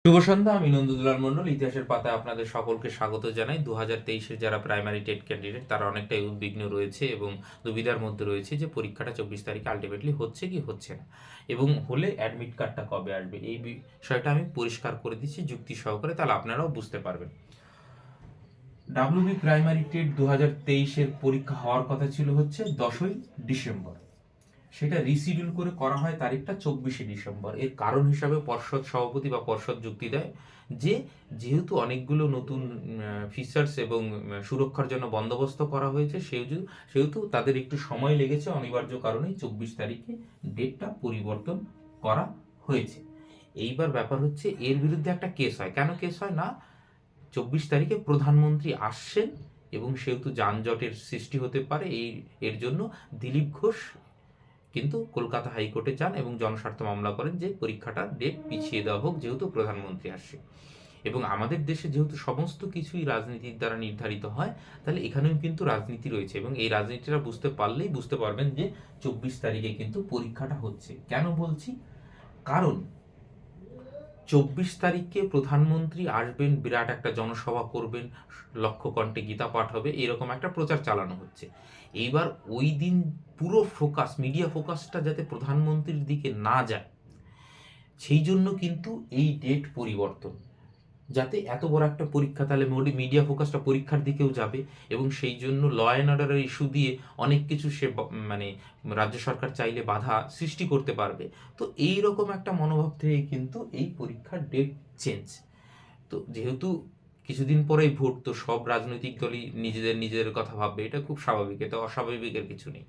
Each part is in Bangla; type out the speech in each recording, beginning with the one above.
শুভ সন্ধ্যা। আমি নন্দুদুলাল মণ্ডল। ইতিহাসের পাতায় আপনাদের সকলকে স্বাগত জানাই। 2023-এর যারা প্রাইমারি টেট ক্যান্ডিডেট তারা অনেকটাই উদ্বিগ্ন রয়েছে এবং দুবিধার মধ্যে রয়েছে যে পরীক্ষাটা 24 তারিখে আলটিমেটলি হচ্ছে কি হচ্ছে না, এবং হলে অ্যাডমিট কার্ডটা কবে আসবে এই বিষয়টা আমি পরিষ্কার করে দিচ্ছি যুক্তি সহকারে, তাহলে আপনারাও বুঝতে পারবেন। ডাব্লিউবি প্রাইমারি টেট 2023-এর পরীক্ষা হওয়ার কথা ছিল হচ্ছে 10ই ডিসেম্বর। সেটা রিশিডিউল করে করা হয় তারিখটা 24শে ডিসেম্বর। এর কারণ হিসাবে পর্ষদ সভাপতি বা পর্ষদ যুক্তি দেয় যে যেহেতু অনেকগুলো নতুন ফিচার্স এবং সুরক্ষার জন্য বন্দোবস্ত করা হয়েছে, সেহেতু তাদের একটু সময় লেগেছে, অনিবার্য কারণেই 24 তারিখে ডেটটা পরিবর্তন করা হয়েছে। এইবার ব্যাপার হচ্ছে এর বিরুদ্ধে একটা কেস হয়। কেন কেস হয় না, 24 তারিখে প্রধানমন্ত্রী আসছেন এবং সেহেতু যানজটের সৃষ্টি হতে পারে, এর জন্য দিলীপ ঘোষ কিন্তু কলকাতা হাইকোর্টে যান এবং জনস্বার্থ মামলা করেন যে পরীক্ষাটার ডেট পিছিয়ে দেওয়া হোক, যেহেতু প্রধানমন্ত্রী আসছে। এবং আমাদের দেশে যেহেতু সমস্ত কিছুই রাজনীতির দ্বারা নির্ধারিত হয়, তাহলে এখানেও কিন্তু রাজনীতি রয়েছে, এবং এই রাজনীতিটা বুঝতে পারলেই বুঝতে পারবেন যে 24 তারিখে কিন্তু পরীক্ষাটা হচ্ছে। কেন বলছি, কারণ 24 তারিখে প্রধানমন্ত্রী আসবেন, বিরাট একটা জনসভা করবেন, লক্ষ কণ্ঠে গীতা পাঠ হবে, এরকম একটা প্রচার চালানো হচ্ছে। এইবার ওই দিন পুরো ফোকাস, মিডিয়া ফোকাসটা যাতে প্রধানমন্ত্রীর দিকে না যায়, সেই জন্য কিন্তু এই ডেট পরিবর্তন, যাতে এত বড় একটা পরীক্ষা, তাহলে মিডিয়া ফোকাসটা পরীক্ষার দিকেও যাবে, এবং সেই জন্য ল অ্যান্ড অর্ডারের ইস্যু দিয়ে অনেক কিছু সে মানে রাজ্য সরকার চাইলে বাধা সৃষ্টি করতে পারবে। তো এই রকম একটা মনোভাব থেকে কিন্তু এই পরীক্ষার ডেট চেঞ্জ। তো যেহেতু কিছুদিন পরেই ভোট, তো সব রাজনৈতিক দলই নিজেদের কথা ভাববে, এটা খুব স্বাভাবিক, এটা অস্বাভাবিকের কিছু নেই।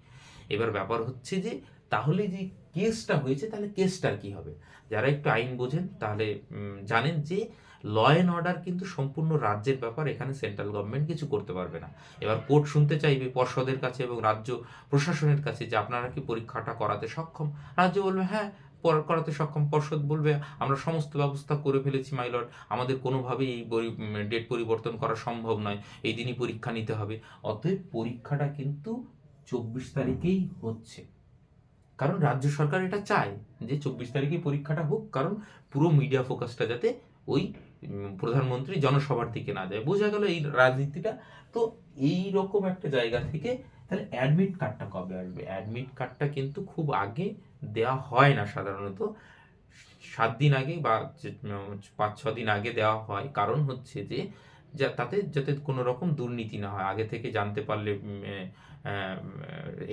এবার ব্যাপার হচ্ছে যে তাহলে যে কেসটা হয়েছে, তাহলে কেসটার কি হবে। যারা একটু আইন বোঝেন তাহলে জানেন যে ল অ্যান্ড অর্ডার কিন্তু সম্পূর্ণ রাজ্যের ব্যাপার, এখানে সেন্ট্রাল গভর্নমেন্ট কিছু করতে পারবে না। এবার কোর্ট শুনতে চাইবে পর্ষদের কাছে এবং রাজ্য প্রশাসনের কাছে যে আপনারা কি পরীক্ষাটা করাতে সক্ষম। রাজ্য বলবে হ্যাঁ করাতে সক্ষম। পর্ষদ বলবে আমরা সমস্ত ব্যবস্থা করে ফেলেছি মাইলর্ড, আমাদের কোনোভাবেই এই ডেট পরিবর্তন করা সম্ভব নয়, এই দিনই পরীক্ষা নিতে হবে। অতএব পরীক্ষাটা কিন্তু 24 তারিখেই হচ্ছে, কারণ রাজ্য সরকার এটা চায় যে 24 তারিখে পরীক্ষাটা হোক, কারণ পুরো মিডিয়া ফোকাসটা যাতে ওই প্রধানমন্ত্রী জনসভার দিকে না যায়। বোঝা গেল এই রাজনীতিটা। তো এই রকম একটা জায়গা থেকে তাহলে অ্যাডমিট কার্ডটা কবে আসবে? অ্যাডমিট কার্ডটা কিন্তু খুব আগে দেওয়া হয় না, সাধারণত 7 দিন আগে বা 5-6 দিন আগে দেওয়া হয়। কারণ হচ্ছে যে তাতে যাতে কোনো রকম দুর্নীতি না হয়, আগে থেকে জানতে পারলে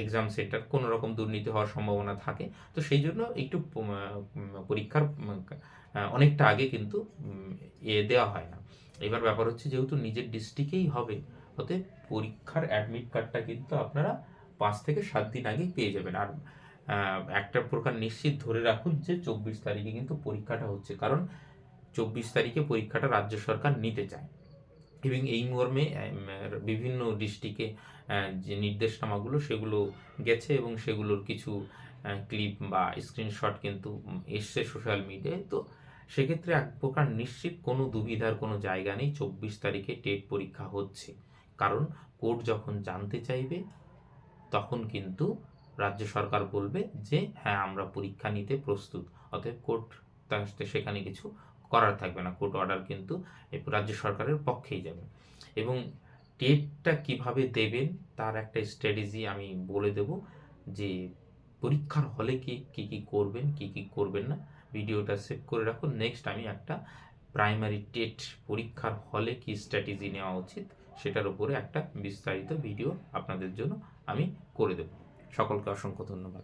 এক্সাম সেন্টার কোনো রকম দুর্নীতি হওয়ার সম্ভাবনা থাকে। তো সেই জন্য একটু পরীক্ষার অনেকটা আগে কিন্তু দেওয়া হয় না। এবার ব্যাপার হচ্ছে যেহেতু নিজের ডিস্ট্রিক্টেই হবে, অতএব পরীক্ষার অ্যাডমিট কার্ডটা কিন্তু আপনারা 5 থেকে 7 দিন আগেই পেয়ে যাবেন। আর একটা প্রকার নিশ্চিত ধরে রাখুন যে 24 তারিখে কিন্তু পরীক্ষাটা হচ্ছে, কারণ 24 তারিখে পরীক্ষাটা রাজ্য সরকার নিতে চায়, এবং এই মর্মে বিভিন্ন ডিস্ট্রিক্টে যে নির্দেশনামাগুলো সেগুলো গেছে, এবং সেগুলোর কিছু ক্লিপ বা স্ক্রিনশট কিন্তু এসছে সোশ্যাল মিডিয়ায়। তো সেক্ষেত্রে এক প্রকার নিশ্চিত, কোনো দুবিধার কোনো জায়গা নেই, 24 তারিখে টেট পরীক্ষা হচ্ছে। কারণ কোর্ট যখন জানতে চাইবে, তখন কিন্তু রাজ্য সরকার বলবে যে হ্যাঁ আমরা পরীক্ষা নিতে প্রস্তুত। অতএব কোর্ট সেখানে কিছু করার থাকবে না, কোর্ট অর্ডার কিন্তু রাজ্য সরকারের পক্ষেই যাবে। এবং টেটটা কিভাবে দেবেন তার একটা স্ট্র্যাটেজি আমি বলে দেব, যে পরীক্ষার হলে কি কি করবেন, কি কি করবেন না। ভিডিওটা সেভ করে রাখুন। নেক্সট আমি একটা প্রাইমারি টেট পরীক্ষার হলে কি স্ট্র্যাটেজি নেওয়া উচিত সেটার উপরে একটা বিস্তারিত ভিডিও আপনাদের জন্য আমি করে দেব। সকলকে অসংখ্য ধন্যবাদ।